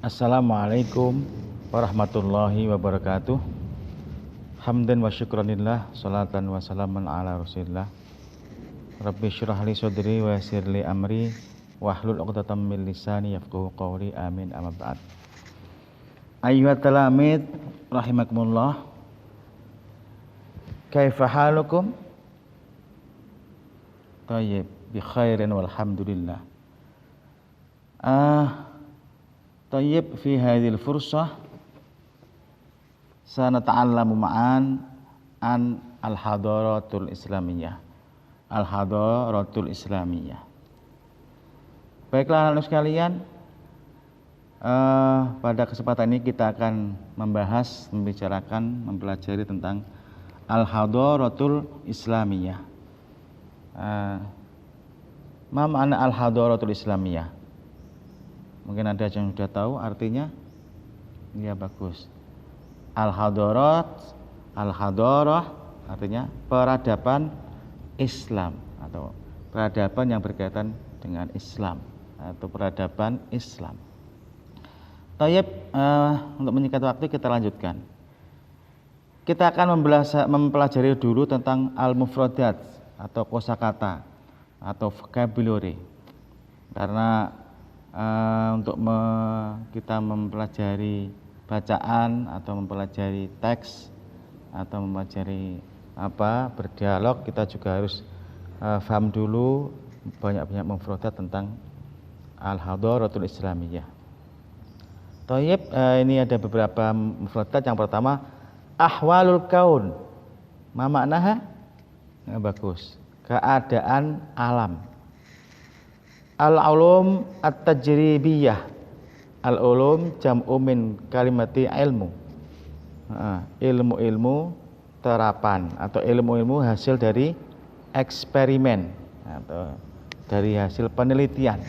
Assalamualaikum warahmatullahi wabarakatuh. Hamdan wa syukranillah, salatan wa salaman ala rasulillah. Rabbi syrah li sadri wa yassir li amri wahlul 'uqdatam min lisani yafqahu qawli. Amin, amma ba'd. Ayyuhat talamid rahimakumullah. Kaifa halukum? Thayyib, bi khairin walhamdulillah. Tayyib, fi hadhil fursah sanata'allamu ma'an an al-hadaratul islamiyah. Al-hadaratul islamiyah. Baiklah anak sekalian, pada kesempatan ini kita akan mempelajari tentang al-hadaratul islamiyah. Ma ma'ana al-hadaratul islamiyah? Mungkin ada yang sudah tahu artinya. Ya, bagus. Al-hadarah artinya peradaban Islam atau peradaban yang berkaitan dengan Islam atau peradaban Islam. Tayyib, untuk menyingkat waktu kita lanjutkan. Kita akan mempelajari dulu tentang al-mufradat atau kosakata atau vocabulary. Karena untuk kita mempelajari bacaan atau mempelajari teks atau mempelajari berdialog, kita juga harus paham dulu banyak-banyak mufradat tentang al-hadaratul islamiyah. Thayyib, ini ada beberapa mufradat. Yang pertama, ahwalul kaun. Ma maknaha? Bagus. Keadaan alam. Al-ulum at-tajribiyah. Al-ulum jam'u min kalimati ilmu. Ilmu-ilmu terapan atau ilmu-ilmu hasil dari eksperimen atau dari hasil penelitian.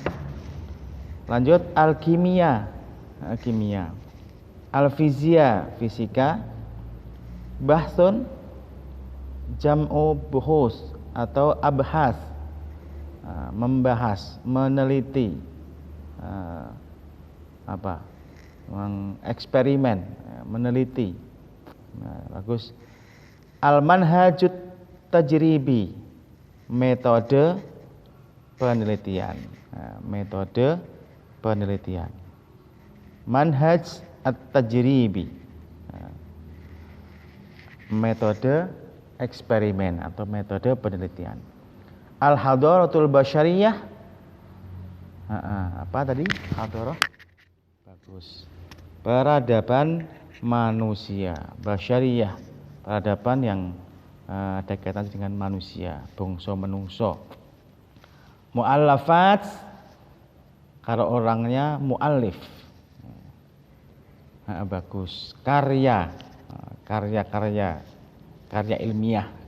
Lanjut, al-kimia. Kimia. Al-fizia, fisika. Bahsun jam'u buhus atau abhas. Membahas, meneliti, mengeksperimen, meneliti. Bagus. Al-manhajut tajribi, metode penelitian. Metode penelitian. Manhaj at-tajribi, metode eksperimen atau metode penelitian. Al-hadaratul basyariyah. Apa tadi? Hadarah. Bagus. Peradaban manusia. Basyariyah. Peradaban yang ada kaitan dengan manusia, bangsa menungso. Mu'allafat. Kalau orangnya mu'allif. Bagus. Karya. Karya ilmiah.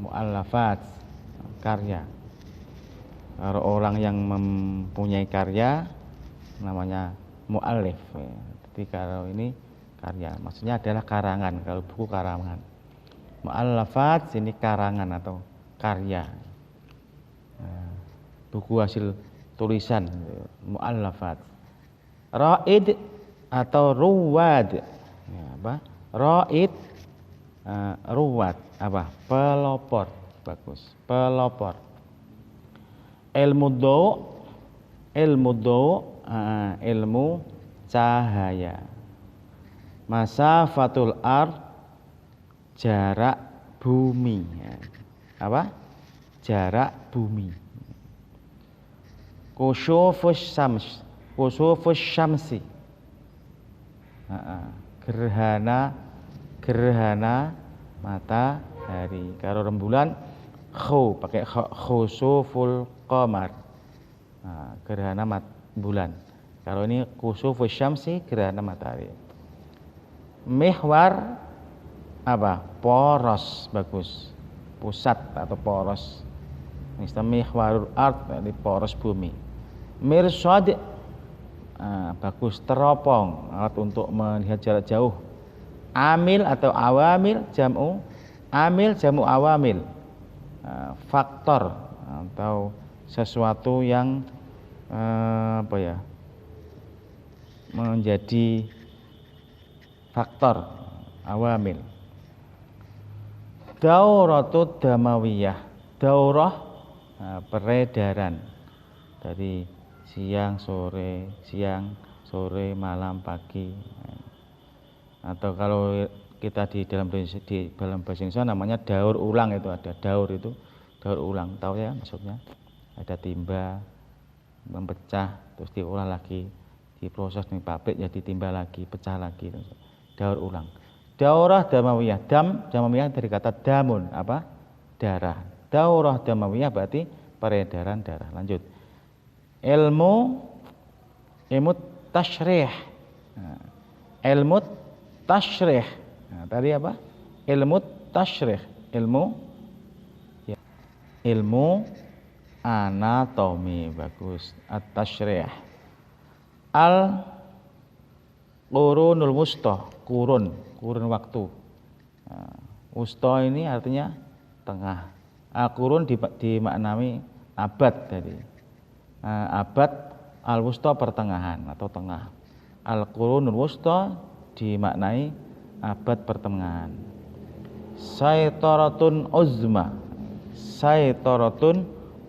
Mu'allafat, karya. Kalau orang yang mempunyai karya namanya mu'allif. Jadi kalau ini karya, maksudnya adalah karangan. Kalau buku karangan. Mu'allafat ini karangan atau karya. Buku hasil tulisan, mu'allafat. Ra'id atau ruwad. Ra'id, ruwad, pelopor. Bagus, pelopor. Ilmu cahaya. Masafatul ard, jarak bumi. Jarak bumi. Kusufus syamsi, gerhana matahari. Kalau rembulan pakai khusuful qamar, gerhana bulan. Kalau ini khusufus syamsi, gerhana matahari. Mihwar poros. Bagus, pusat atau poros. Misalnya mihwarul ard, ini poros bumi. Mirsad, bagus, teropong, alat untuk melihat jarak jauh. Amil atau awamil, jam'u awamil, faktor atau sesuatu yang menjadi faktor awamil. Dauratu damawiyah, daurah peredaran dari siang sore malam pagi, atau kalau kita di dalam bahasa Indonesia namanya daur ulang. Itu ada daur, itu daur ulang, tahu ya maksudnya? Ada timba mempecah terus diolah lagi, diproses di pabrik jadi timba lagi, pecah lagi, daur ulang. Daurah damawiyah, damawiyah dari kata damun, apa? Darah. Daurah damawiyah berarti peredaran darah. Lanjut. Ilmu tasyrih. Ilmu tasyrih. Tadi apa? Ilmu tasyrih. Ilmu anatomi, bagus. At-tasyrih. Al-qurunul wusta, kurun waktu. Wusta ini artinya tengah. Al-qurun dimaknai abad tadi. Abad, al-wusta pertengahan atau tengah. Al-qurunul wusta dimaknai abad pertengahan. Saitaratun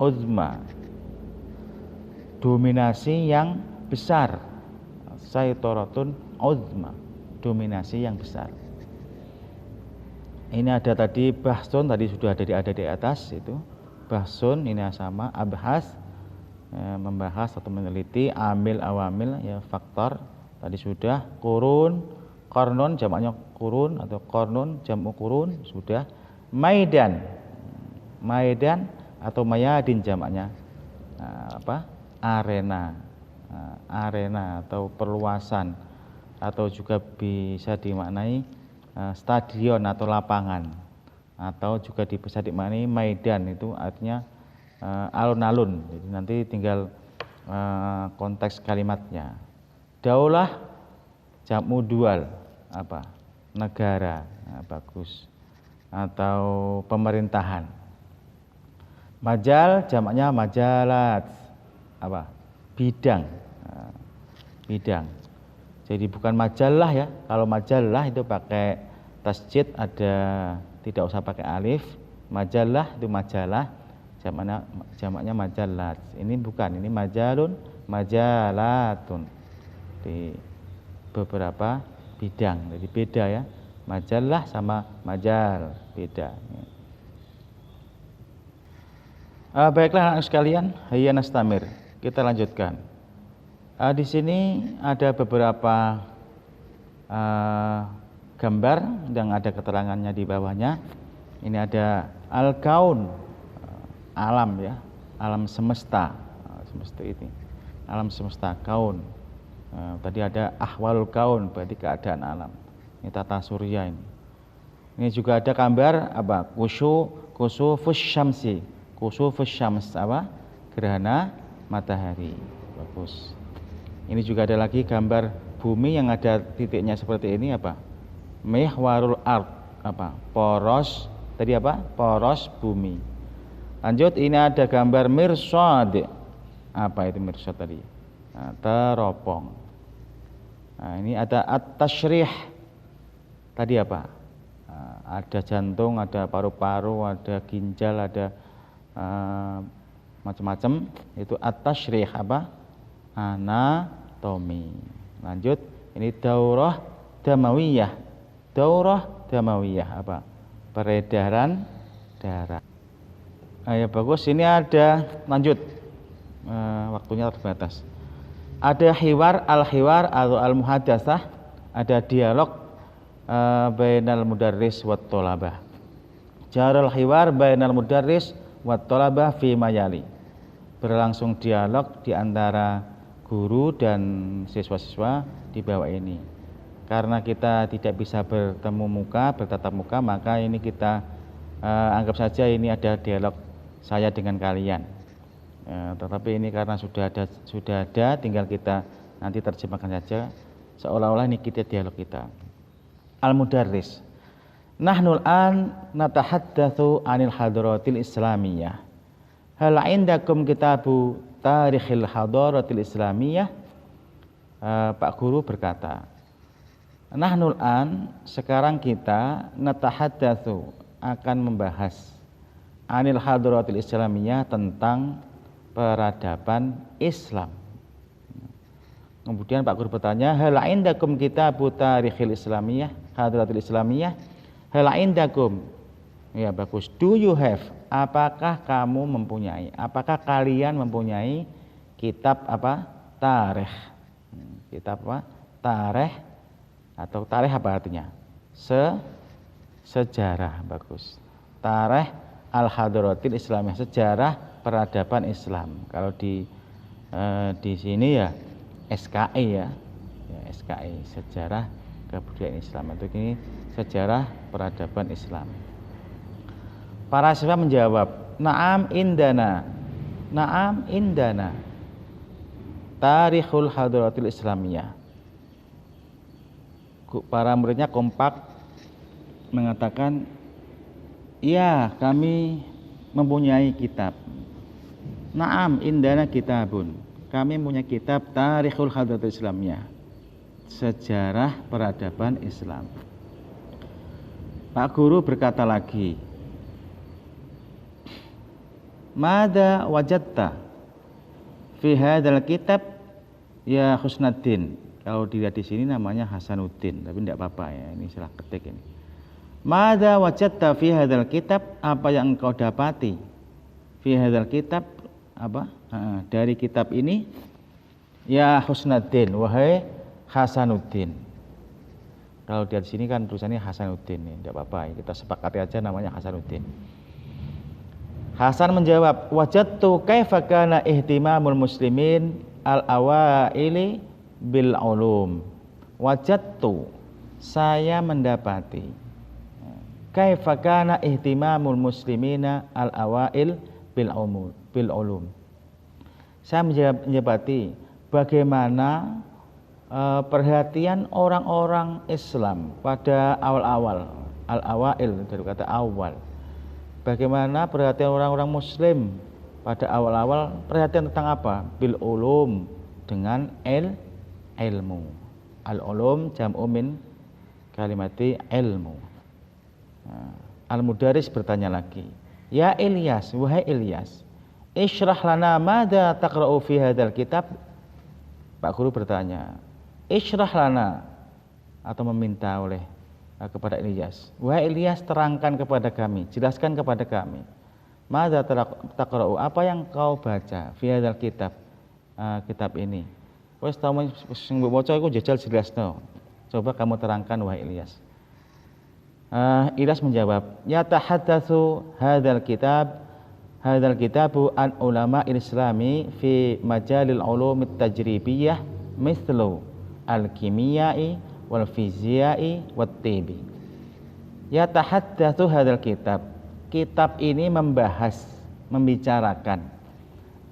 uzma, dominasi yang besar. Saitaratun uzma, dominasi yang besar. Ini ada tadi bahsun, tadi sudah ada di atas itu. Bahsun ini sama, abhas membahas atau meneliti, amil awamil ya faktor. Tadi sudah, kurun, kornon jamaknya kurun atau kornon jamu kurun sudah. Maidan atau mayadin jamaknya arena atau perluasan, atau juga bisa dimaknai stadion atau lapangan, atau juga bisa dimaknai maidan, itu artinya alun-alun. Jadi nanti tinggal konteks kalimatnya. Daulah jamu dual, negara, bagus, atau pemerintahan. Majal jamaknya majalat, bidang. Jadi bukan majalah ya. Kalau majalah itu pakai tasjid, tidak usah pakai alif. Majalah itu majalah, jamaknya majalat. Ini bukan, ini majalun, majalatun, di beberapa bidang. Jadi beda ya, majalah sama majal, beda. Baiklah anak sekalian, hayya nastamir. Kita lanjutkan. Di sini ada beberapa gambar yang ada keterangannya di bawahnya. Ini ada al-kaun, alam ya, alam semesta, semesta ini, alam semesta, kaun. Tadi ada ahwalul kaun, berarti keadaan alam. Ini tata surya ini. Ini juga ada gambar kusufus syamsi, kusufus syams, gerhana matahari. Bagus. Ini juga ada lagi gambar bumi yang ada titiknya seperti ini, mihwarul ard, poros, tadi poros bumi. Lanjut, ini ada gambar mirsad. Apa itu mirsad tadi? Teropong. Ini ada at-tasyrih. Tadi ada jantung, ada paru-paru, ada ginjal, ada macam-macam. Itu at-tasyrih, anatomi. Lanjut, ini daurah damawiyah. Daurah damawiyah, peredaran darah. Ya bagus. Ini ada, lanjut, waktunya terbatas. Ada al-hiwar atau al-muhadatsah, ada dialog bainal mudarris wat thalabah. Jarul hiwar bainal mudarris wat thalabah fi mayali. Berlangsung dialog di antara guru dan siswa-siswa di bawah ini. Karena kita tidak bisa bertatap muka, maka ini kita anggap saja ini ada dialog saya dengan kalian. Tetapi ini karena sudah ada, tinggal kita nanti terjemahkan saja seolah-olah ini kita dialog kita. Al-mudarris. Nahnul an natahaddatsu anil hadaratil islamiyah. Hal indakum kitabu tarikhil hadaratil islamiyah? Pak Guru berkata, nahnul an, sekarang kita natahaddatsu, akan membahas anil hadratil islamiyah, tentang peradaban Islam. Kemudian Pak Guru bertanya, hal indakum kitabu tarikhil islamiyah hadratil islamiyah, hal indakum, ya bagus, do you have, apakah kamu mempunyai, apakah kalian mempunyai kitab apa, tarikh, kitab apa, tarikh, atau tarikh apa artinya, sejarah, bagus, tarikh al hadratil islamiyah, sejarah peradaban Islam. Kalau di sini ya SKI ya, SKI, sejarah kebudayaan Islam, atau ini sejarah peradaban Islam. Para siswa menjawab, na'am indana, na'am indana tarikhul hadratil islamiyah. Para muridnya kompak mengatakan, ya, kami mempunyai kitab. Na'am indana kitabun, kami punya kitab tarikhul hadratil islamiyah, sejarah peradaban Islam. Pak Guru berkata lagi, mada wajadta fi hadzal kitab ya Husnuddin. Kalau dilihat di sini namanya Hasanuddin, tapi tidak apa-apa ya, ini salah ketik ini. Mada wajadta fi hadzal kitab, apa yang engkau dapati fi hadzal kitab, apa dari kitab ini, ya Husnuddin, wahai Hasanuddin. Kalau di sini kan tulisannya Hasanuddin, ya, tidak apa-apa, kita sepakati aja namanya Hasanuddin. Hasan menjawab, wajadtu kaifa kana ihtimamul muslimin al-awaili bil ulum. Wajadtu, saya mendapati, kaifa kana ihtimamul muslimina al-awail bil ulum. Saya mendapati bagaimana perhatian orang-orang Islam pada awal-awal, al-awail dari kata awal. Bagaimana perhatian orang-orang Muslim pada awal-awal, perhatian tentang apa? Bil ulum, dengan ilmu. Al-ulum jam'u min kalimati ilmu. Al-Mudaris bertanya lagi, ya Ilyas, wahai Ilyas, isyrah lana madza taqra'u fi hadzal kitab. Pak Guru bertanya, isyrah lana, atau meminta oleh kepada Ilyas, wahai Ilyas, terangkan kepada kami, jelaskan kepada kami, madza taqra'u, apa yang kau baca fi hadzal kitab, kitab ini. Wes tau sing mbok waca iku jajal jelasno. Coba kamu terangkan wahai Ilyas. Ilyas menjawab, ya tahaddatsu hadzal kitabu an ulama islami fi majalil ulum tajribiyah mislu al-kimiyai wal fiziai wat tibi. Ya tahaddatsu hadzal kitab, kitab ini membicarakan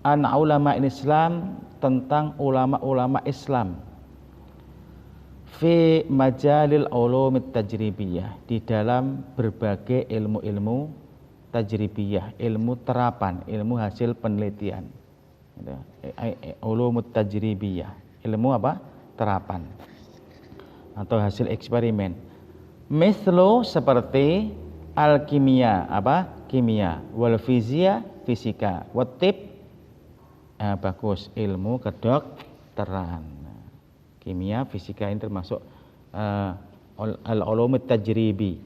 an ulama Islam, tentang ulama-ulama Islam, fi majalil ulum tajribiyah, di dalam berbagai ilmu-ilmu tajribiyah, ilmu terapan, ilmu hasil penelitian. Ulum tajribiyah, ilmu apa? Terapan atau hasil eksperimen. Mislu, seperti al-kimia, apa? Kimia, wal fizia, fisika, wat tib, bagus, ilmu kedokteran. Kimia, fisika ini termasuk al-ulum tajribi,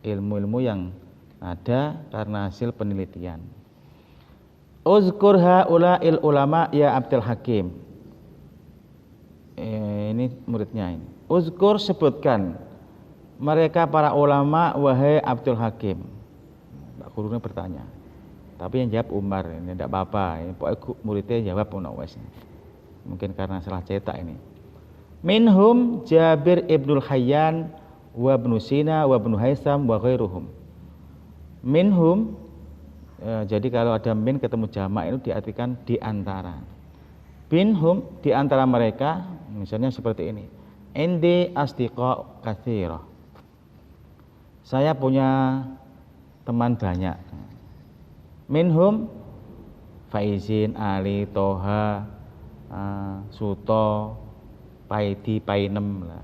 ilmu-ilmu yang ada karena hasil penelitian. Uzkur haula'il ulama ya Abdul Hakim. Ini muridnya ini. Uzkur, sebutkan mereka para ulama wahai Abdul Hakim. Pak gurunya bertanya. Tapi yang jawab Umar, ini tidak apa-apa. Ini pokoknya muridnya jawab wes. Mungkin karena salah cetak ini. Minhum Jabir ibnul Hayyan wa ibnu Sina wa ibnu Haisam wa ghairuhum. Minhum, jadi kalau ada min ketemu jamak itu diartikan di antara. Binhum, di antara mereka, misalnya seperti ini. Indi asdiqa katsira. Saya punya teman banyak. Minhum Faizin, Ali, Toha, Suto, painem lah,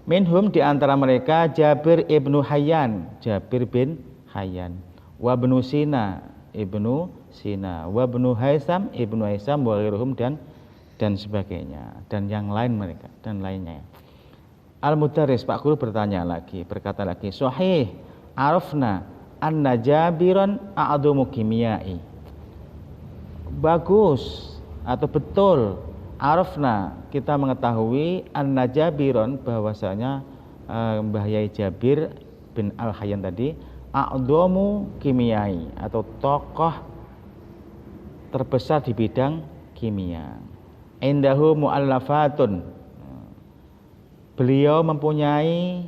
minhum di antara mereka Jabir ibnu Hayyan, Jabir bin Hayyan, wa ibnu Sina, ibnu Sina, wa ibnu Haisam, ibnu Haisam, wa ghairuhum, dan sebagainya, dan yang lain mereka dan lainnya. Al-Mudarris, Pak Guru berkata lagi, sahih arafna anna Jabiran a'dhamu kimiyai. Bagus atau betul, arafna, kita mengetahui anna Jabiran, bahwasanya Mbah Yai Jabir bin Al-Hayyan tadi a'dhamu kimiyai, atau tokoh terbesar di bidang kimia. Indahu mu'allafatun, beliau mempunyai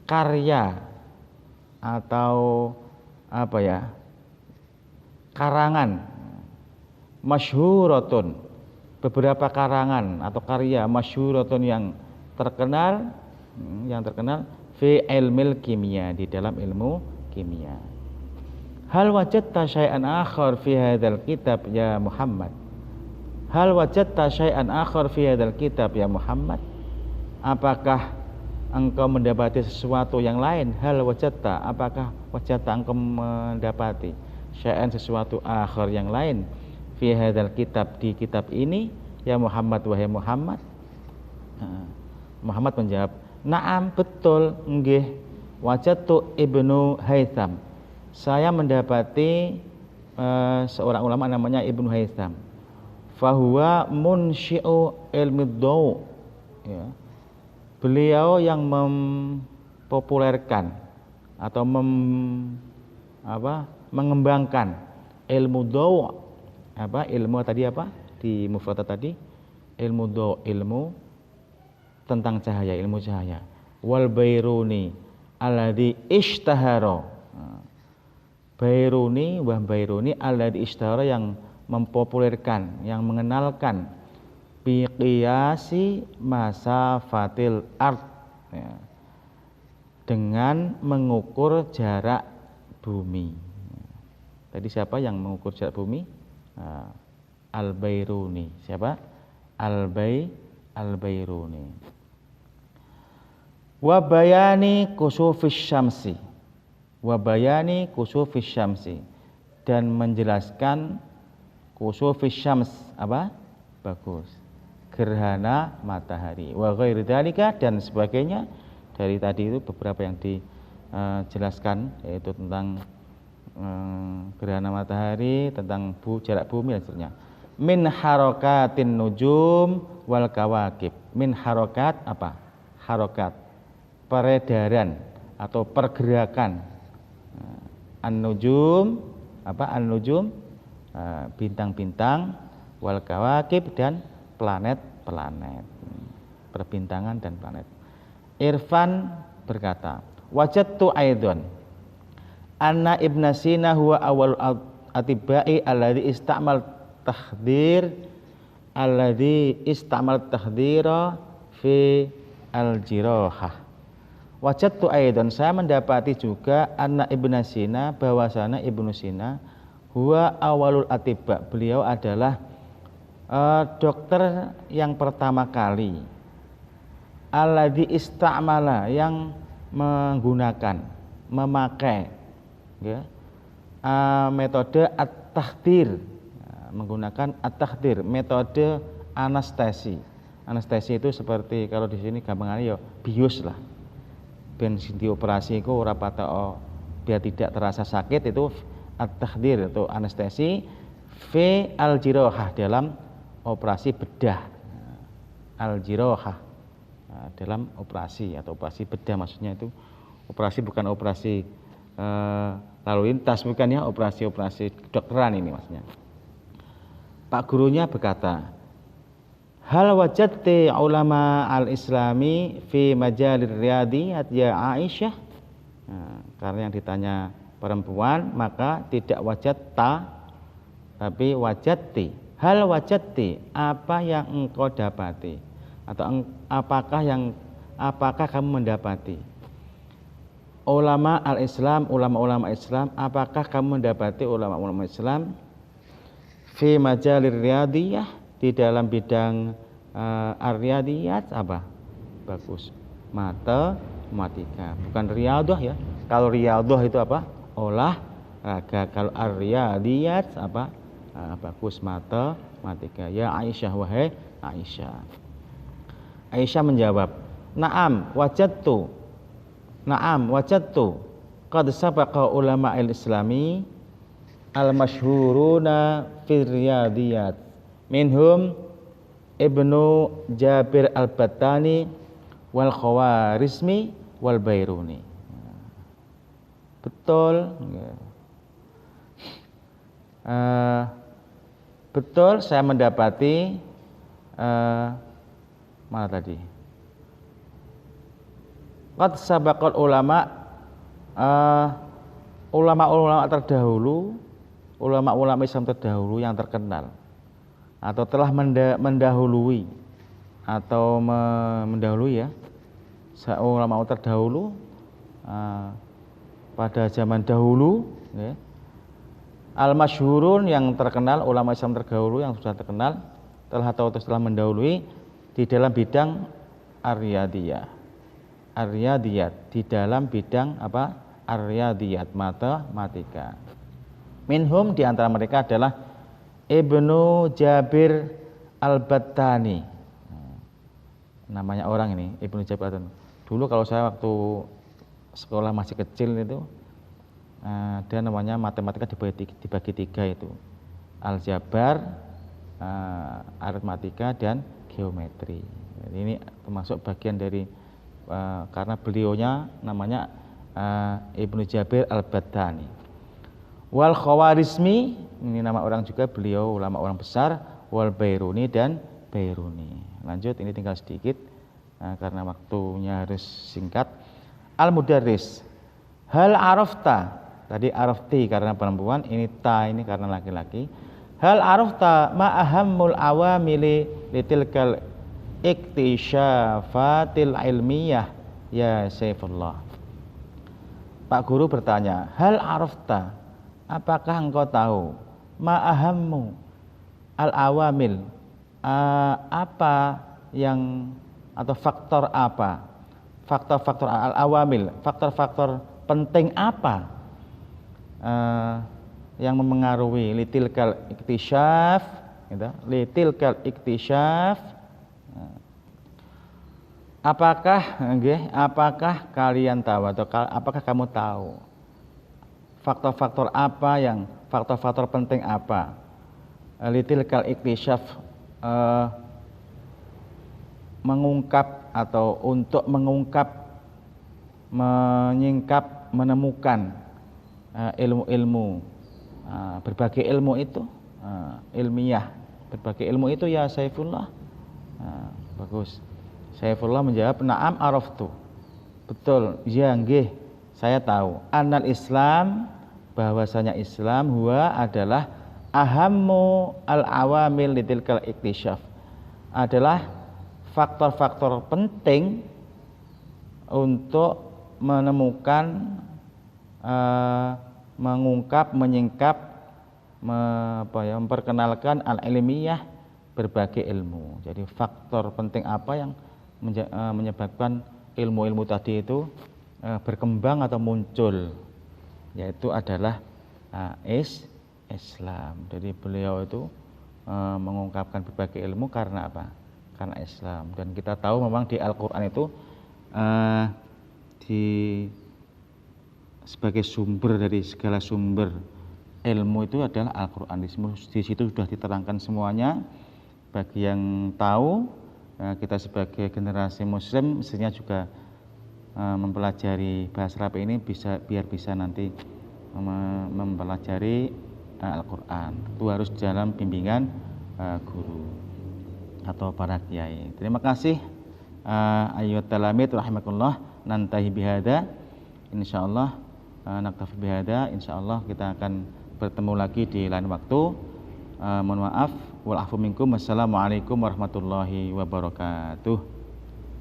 karya atau karangan, masyhuratun, beberapa karangan atau karya masyhuratun yang terkenal fi ilmil kimia, di dalam ilmu kimia. Hal wajadta syai'an akhar fi hadzal kitab ya Muhammad? Hal wajadta syai'an akhar fi hadzal kitab ya Muhammad? Apakah engkau mendapati sesuatu yang lain? Hal wajadta, apakah wajadta engkau mendapati syai'an, sesuatu akhar yang lain, fi hadzal kitab, di kitab ini, ya Muhammad, wahai Muhammad? Muhammad menjawab, na'am, betul, nggih, wajadtu ibnu Haitham, saya mendapati seorang ulama namanya Ibnu Haitham, fahuwa munsyi'u ilmi dhaw, ya, beliau yang mempopulerkan atau mengembangkan ilmu dhaw. Ilmu tadi di mufradat tadi, ilmu dhaw, ilmu tentang cahaya, ilmu cahaya. Wal Bairuni alladzi ishtahara, Bairuni, Wah Bairuni alladzi ishtahara, yang mempopulerkan, yang mengenalkan bi qiyasi masafatil ard, ya, dengan mengukur jarak bumi. Tadi siapa yang mengukur jarak bumi? Al-Bairuni. Siapa? Al-Bairuni. Wa bayani kusufis syamsi, wa bayani kusufis syamsi, dan menjelaskan kusufis syams, bagus, gerhana matahari, wa ghairi dzalika, dan sebagainya dari tadi itu beberapa yang dijelaskan, yaitu tentang gerhana matahari, tentang jarak bumi dan seterusnya. Min harokatin nujum wal kawakib. Min harokat, harokat, peredaran atau pergerakan. An-nujum, an-nujum, bintang-bintang, wal kawakib, dan planet-planet, perbintangan dan planet. Irfan berkata, wajadtu aidon anna Ibn Sina huwa awal atibai alladhi istamal takhdira fi al-jirahah. Wajadtu aidan, saya mendapati juga anna Ibn Sina, bahwasana Ibnu Sina huwa awalul atiba, beliau adalah dokter yang pertama kali, alladhi istamala, yang menggunakan, memakai, ya, metode at-takhdir, menggunakan at-takhdir, metode anestesi. Anestesi itu seperti kalau di sini gampangannya ya bius lah. Ben dioperasi iku ora patok biar tidak terasa sakit, itu at-takhdir, itu anestesi fi al-jirahah, dalam operasi bedah. Al-jirahah, dalam operasi atau operasi bedah, maksudnya itu operasi, bukan operasi lalu lintas, bukan, ya, operasi kedokteran ini maksudnya. Pak gurunya berkata, hal wajadti ulama al-islami fi majalir riyadiyat ya Aisyah. Karena yang ditanya perempuan, maka tidak wajadta, tapi wajadti. Hal wajadti, apa yang engkau dapati, atau apakah kamu mendapati ulama al-Islam, ulama-ulama Islam, apakah kamu mendapati ulama-ulama Islam fi majalir riyadiyah, di dalam bidang Ar-riyadiyat apa? Bagus. Matematika. Bukan riyadhah ya. Kalau riyadhah itu apa? Olahraga. Kalau ar-riyadiyat apa? Bagus, matematika. Ya Aisyah, wahai Aisyah. Aisyah menjawab, Naam wajadtu qad sabaqa ulama al-islami al-masyhuruna fil riyadiyat minhum Ibnu Jabir al-Battani wal Khawarizmi wal Bairuni. Betul. Betul saya mendapati mana tadi? Qad sabaqal ulama terdahulu, ulama-ulama Islam terdahulu yang terkenal atau telah mendahului atau mendahului ya, ulama terdahulu pada zaman dahulu ya. Al-masyhurun yang terkenal, ulama Islam terdahulu yang sudah terkenal telah mendahului di dalam bidang ar-riyadiyat, di dalam bidang apa? Ar-riyadiyat, matematika. Minhum di antara mereka adalah Ibnu Jabir al-Battani. Namanya orang ini, Ibnu Jabir al-Battani. Dulu kalau saya waktu sekolah masih kecil itu dia namanya matematika dibagi tiga itu. Aljabar, aritmatika dan geometri. Jadi ini termasuk bagian dari karena beliaunya namanya Ibnu Jabir al-Battani. Wal Khawarizmi, ini nama orang juga, beliau ulama orang besar. Wal Bairuni dan Bairuni. Lanjut, ini tinggal sedikit karena waktunya harus singkat. Al-Mudarris, hal arafta, tadi arafti karena perempuan, ini ta ini karena laki-laki. Hal arafta ma ahammul awamili litilkal iktisyafatil ilmiyah ya Saifullah. Pak Guru bertanya, hal arafta, apakah engkau tahu ma ahammu al awamil, apa yang atau faktor apa, faktor-faktor al awamil, faktor-faktor penting apa yang memengaruhi litilkal iktisyaf, gitu, litilkal iktisyaf. Apakah kalian tahu atau apakah kamu tahu faktor-faktor apa yang faktor-faktor penting apa litilkal iktisyaf, mengungkap atau untuk mengungkap, menyingkap, menemukan ilmu-ilmu, berbagai ilmu itu ilmiah, berbagai ilmu itu ya Saifullah. Bagus. Saifullah menjawab, na'am araftu. Betul, ya nggih, saya tahu. Annal Islam, bahwasanya Islam huwa adalah ahammu al-awamil litilkal iktisyaf, adalah faktor-faktor penting untuk menemukan, mengungkap, menyingkap, memperkenalkan al-ilmiyah, berbagai ilmu. Jadi faktor penting apa yang menyebabkan ilmu-ilmu tadi itu berkembang atau muncul, yaitu adalah Islam. Jadi beliau itu mengungkapkan berbagai ilmu karena apa? Karena Islam. Dan kita tahu memang di Al-Quran itu sebagai sumber dari segala sumber ilmu itu adalah Al-Quran. Di situ sudah diterangkan semuanya. Bagi yang tahu, kita sebagai generasi Muslim mestinya juga mempelajari bahasa Arab ini biar bisa nanti mempelajari Al-Quran. Itu harus dalam bimbingan guru atau para kiai. Terima kasih ayyuhat talamid rahimakumullah. Nantahi bihada, insyaallah naktafi bihada, insyaallah kita akan bertemu lagi di lain waktu. Mohon maaf, wal afu minkum. Wassalamualaikum warahmatullahi wabarakatuh.